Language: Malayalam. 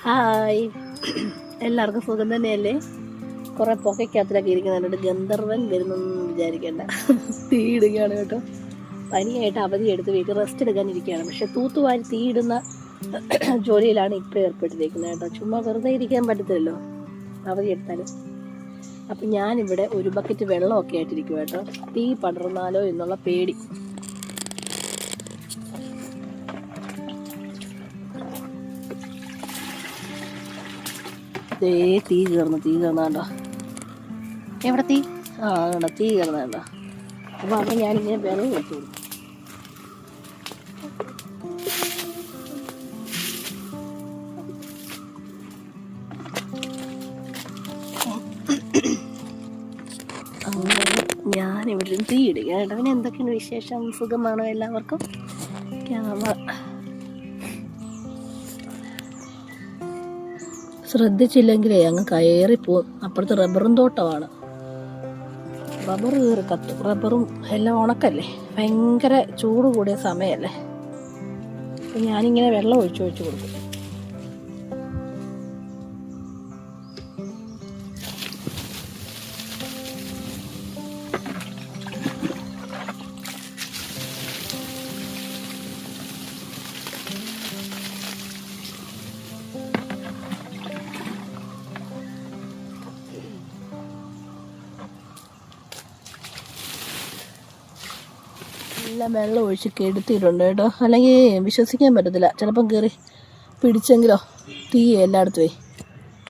ഹായ്, എല്ലാവർക്കും സുഖം തന്നെയല്ലേ? കുറേ പുകയ്ക്കകത്തിലൊക്കെ ഇരിക്കുന്നുണ്ട്. ഗന്ധർവൻ വരുന്നൊന്നും വിചാരിക്കേണ്ട. തീയിടുകയാണ് കേട്ടോ. പനിയായിട്ട് അവധി എടുത്ത് വീട്ടിൽ റെസ്റ്റ് എടുക്കാൻ ഇരിക്കുകയാണ്. പക്ഷെ തൂത്തുവാരി തീയിടുന്ന ജോലിയിലാണ് ഇപ്പോൾ ഏർപ്പെട്ടിരിക്കുന്നത് കേട്ടോ. ചുമ്മാ വെറുതെ ഇരിക്കാൻ പറ്റത്തില്ലല്ലോ അവധി എടുത്താലും. അപ്പം ഞാനിവിടെ ഒരു ബക്കറ്റ് വെള്ളമൊക്കെ ആയിട്ടിരിക്കും കേട്ടോ. തീ പടർന്നാലോ എന്നുള്ള പേടി. തീ കയറുന്ന കണ്ടോ? എവിടെ തീ? കണ്ടോ തീ കയറുന്ന കണ്ടോ? അപ്പോൾ അവിടെ ഞാനിങ്ങനെ വെള്ളം വെച്ചു കൊടുക്കും. അങ്ങനെ ഞാനിവിടെ തീ ഇടുക കേട്ടോ. പിന്നെ എന്തൊക്കെയാണ് വിശേഷം? സുഖമാണോ എല്ലാവർക്കും? ശ്രദ്ധിച്ചില്ലെങ്കിലേ അങ്ങ് കയറിപ്പോവും. അപ്പുറത്ത് റബ്ബറും തോട്ടമാണ്. റബ്ബർ കയറി കത്തും. റബ്ബറും എല്ലാം ഉണക്കല്ലേ, ഭയങ്കര ചൂട് കൂടിയ സമയമല്ലേ. അപ്പം ഞാനിങ്ങനെ വെള്ളം ഒഴിച്ചു കൊടുക്കും. എല്ലാം വെള്ളം ഒഴിച്ച് കെടുത്തിയിട്ടുണ്ട് കേട്ടോ. അല്ലെങ്കിൽ വിശ്വസിക്കാൻ പറ്റത്തില്ല. ചിലപ്പം കയറി പിടിച്ചെങ്കിലോ തീ എല്ലായിടത്തുമേ.